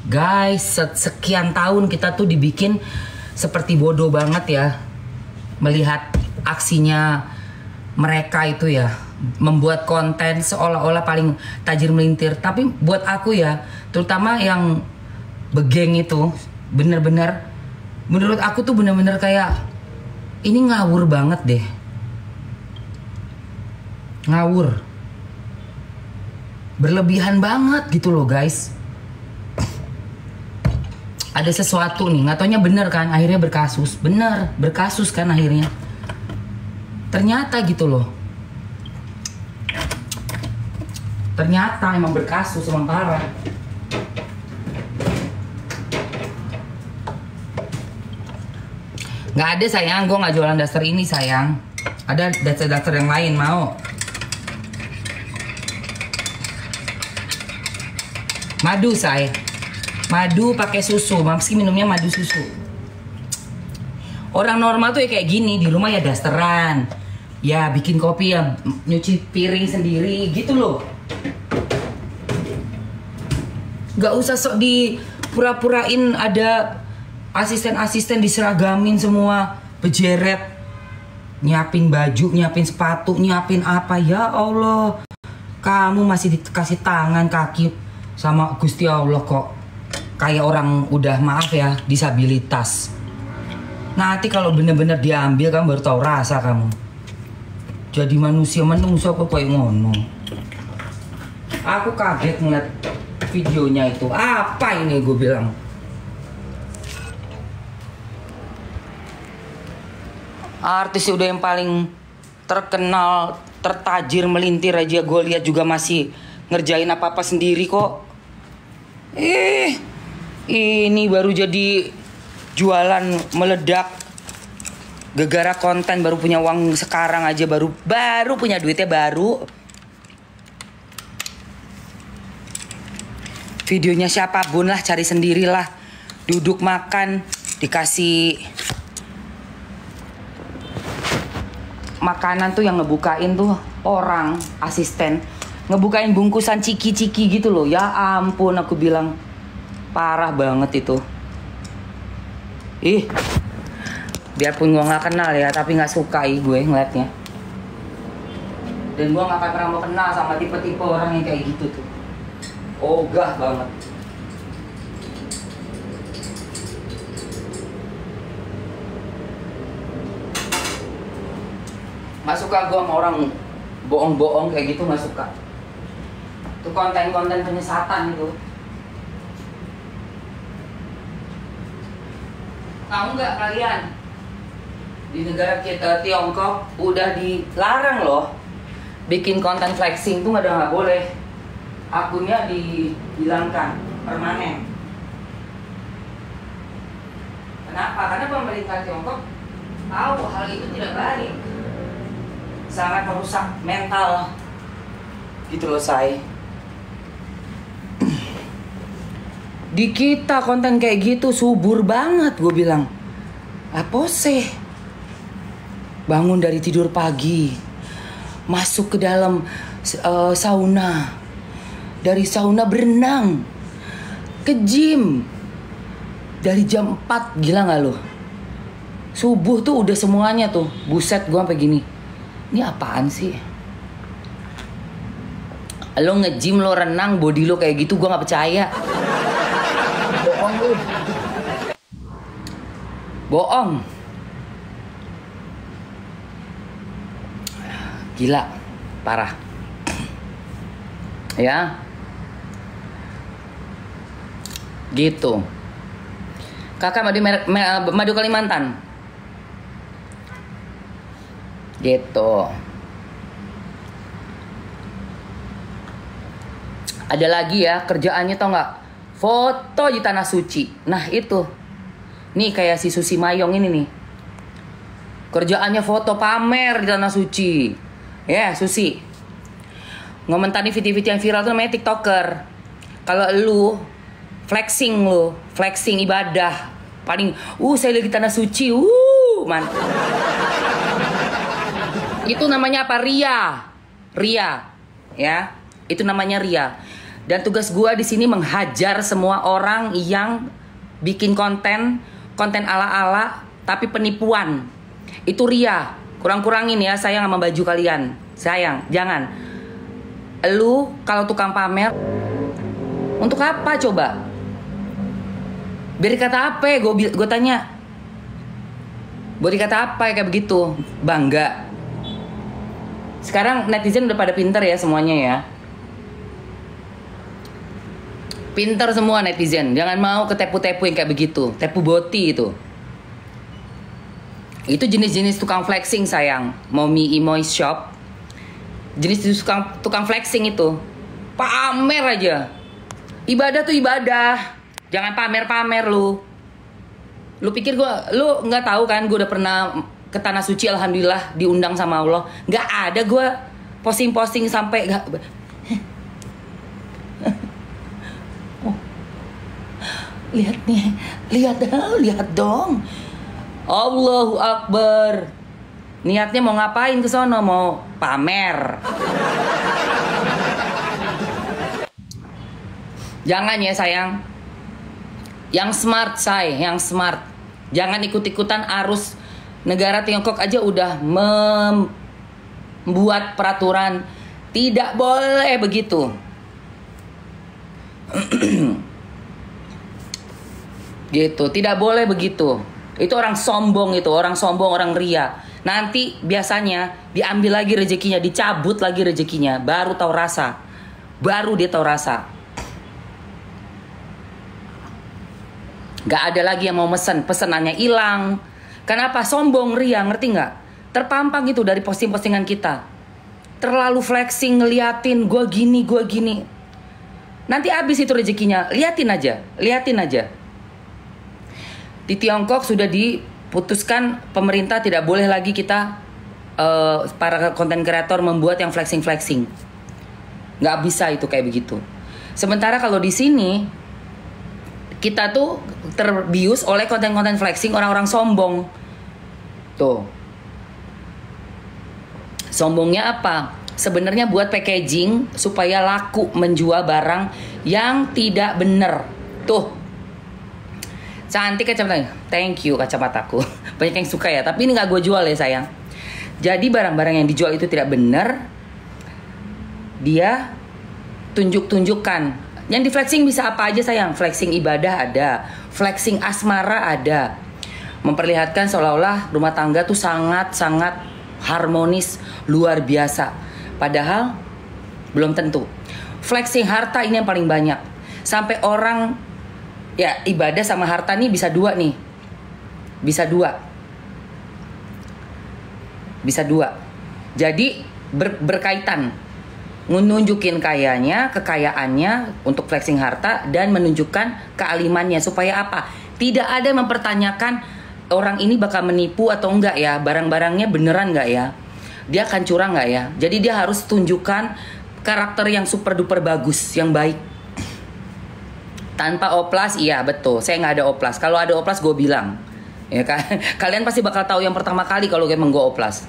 Guys, sekian tahun kita tuh dibikin seperti bodoh banget ya. Melihat aksinya mereka itu ya. Membuat konten seolah-olah paling tajir melintir. Tapi buat aku ya, terutama yang begeng itu, bener-bener, menurut aku tuh bener-bener kayak, ini ngawur banget deh. Ngawur. Berlebihan banget gitu loh guys. Ada sesuatu nih, nggak taunya bener kan, akhirnya berkasus. Bener, berkasus kan akhirnya. Ternyata gitu loh. Ternyata emang berkasus, emang parah. Nggak ada sayang, gue nggak jualan daster ini sayang. Ada daster-daster yang lain, mau? Madu say. Madu pakai susu, meski minumnya madu susu. Orang normal tuh ya kayak gini, di rumah ya dasteran. Ya bikin kopi ya, nyuci piring sendiri gitu loh. Gak usah sok di pura-purain ada asisten-asisten diseragamin semua, bejeret. Nyiapin baju, nyiapin sepatu, nyiapin apa, ya Allah. Kamu masih dikasih tangan, kaki sama Gusti Allah kok. Kayak orang udah, maaf ya, disabilitas. Nanti kalau bener-bener diambil kamu baru tahu rasa kamu. Jadi manusia kok kayak ngono. Aku kaget ngeliat videonya itu. Apa ini gue bilang? Artis udah yang paling terkenal, tertajir, melintir aja gue lihat juga masih ngerjain apa-apa sendiri kok. Ini baru jadi jualan meledak. Gegara konten, baru punya uang sekarang aja, baru punya duitnya baru. Videonya siapapun lah, cari sendirilah. Duduk makan, dikasih makanan tuh yang ngebukain tuh orang, asisten. Ngebukain bungkusan ciki-ciki gitu loh. Ya ampun, aku bilang parah banget itu. Biarpun gue gak kenal ya, tapi gak suka gue ngeliatnya. Dan gue gak akan pernah mau kenal sama tipe-tipe orang yang kayak gitu tuh. Ogah banget. Gak suka gue sama orang bohong-bohong kayak gitu, gak suka. Itu konten-konten penyesatan itu. Tahu nggak kalian, di negara kita Tiongkok udah dilarang loh bikin konten flexing tuh, nggak boleh. Akunnya dihilangkan permanen. Kenapa? Karena pemerintah Tiongkok tahu hal itu tidak baik, sangat merusak mental gitu loh say. Di kita konten kayak gitu subur banget, gue bilang. Apa sih? Bangun dari tidur pagi, masuk ke dalam sauna, dari sauna berenang, ke gym, dari jam 4, gila gak lo? Subuh tuh udah semuanya tuh, buset gue sampai gini. Ini apaan sih? Lo nge-gym, lo renang, body lo kayak gitu, gue gak percaya. Bohong lu. Bohong. Gila, parah. Ya. Gitu. Kakak madu Kalimantan. Gitu. Ada lagi ya, kerjaannya tau nggak? Foto di tanah suci. Nah itu. Nih kayak si Susi Mayong ini nih. Kerjaannya foto pamer di tanah suci. Ya Susi. Ngomentari video-video yang viral tuh namanya TikToker. Kalau lu flexing ibadah. Paling saya lagi di tanah suci. Man. Itu namanya apa? Ria. Ya. Itu namanya ria. Dan tugas gue di sini menghajar semua orang yang bikin konten ala-ala tapi penipuan. Itu ria. Kurang-kurangin ya sayang sama baju kalian. Sayang, jangan. Lu kalau tukang pamer, untuk apa coba? Biar dikata apa ya? Gue tanya. Buat dikata apa ya kayak begitu? Bangga. Sekarang netizen udah pada pinter ya semuanya ya. Pinter semua netizen. Jangan mau ketepu-tepu yang kayak begitu. Tepu boti itu. Itu jenis-jenis tukang flexing sayang. Momi Imoy Shop. Jenis tukang flexing itu. Pamer aja. Ibadah tuh ibadah. Jangan pamer-pamer lu. Lu pikir lu nggak tahu kan? Gue udah pernah ke tanah suci, alhamdulillah diundang sama Allah. Nggak ada gue posting-posting sampai gak. Lihat nih, lihat dong. Allahu Akbar. Niatnya mau ngapain ke sono? Mau pamer. Jangan ya sayang. Yang smart yang smart. Jangan ikut-ikutan arus. Negara Tiongkok aja udah membuat peraturan tidak boleh begitu. Gitu, tidak boleh begitu. Itu orang sombong, orang ria. Nanti biasanya diambil lagi rezekinya, dicabut lagi rezekinya, baru tahu rasa. Baru dia tahu rasa. Gak ada lagi yang mau pesenannya hilang. Kenapa? Sombong, ria, ngerti gak? Terpampang gitu dari posting-postingan kita. Terlalu flexing, ngeliatin gue gini. Nanti habis itu rezekinya. Liatin aja. Di Tiongkok sudah diputuskan pemerintah tidak boleh lagi kita para konten kreator membuat yang flexing. Nggak bisa itu kayak begitu. Sementara kalau di sini kita tuh terbius oleh konten-konten flexing orang-orang sombong. Tuh. Sombongnya apa? Sebenarnya buat packaging supaya laku menjual barang yang tidak benar. Tuh. Cantik kacamatanya. Thank you kacamataku. Banyak yang suka ya. Tapi ini gak gue jual ya sayang. Jadi barang-barang yang dijual itu tidak benar. Dia tunjukkan. Yang di flexing bisa apa aja sayang. Flexing ibadah ada. Flexing asmara ada. Memperlihatkan seolah-olah rumah tangga tuh sangat-sangat harmonis. Luar biasa. Padahal belum tentu. Flexing harta ini yang paling banyak. Sampai orang... Ya ibadah sama harta nih bisa dua. Jadi berkaitan. Menunjukin kekayaannya untuk flexing harta dan menunjukkan kealimannya. Supaya apa? Tidak ada yang mempertanyakan orang ini bakal menipu atau enggak ya. Barang-barangnya beneran enggak ya. Dia akan curang enggak ya. Jadi dia harus tunjukkan karakter yang super duper bagus, yang baik. Tanpa oplas, iya betul. Saya nggak ada oplas. Kalau ada oplas gue bilang, ya kan. Kalian pasti bakal tahu yang pertama kali kalau emang gue oplas.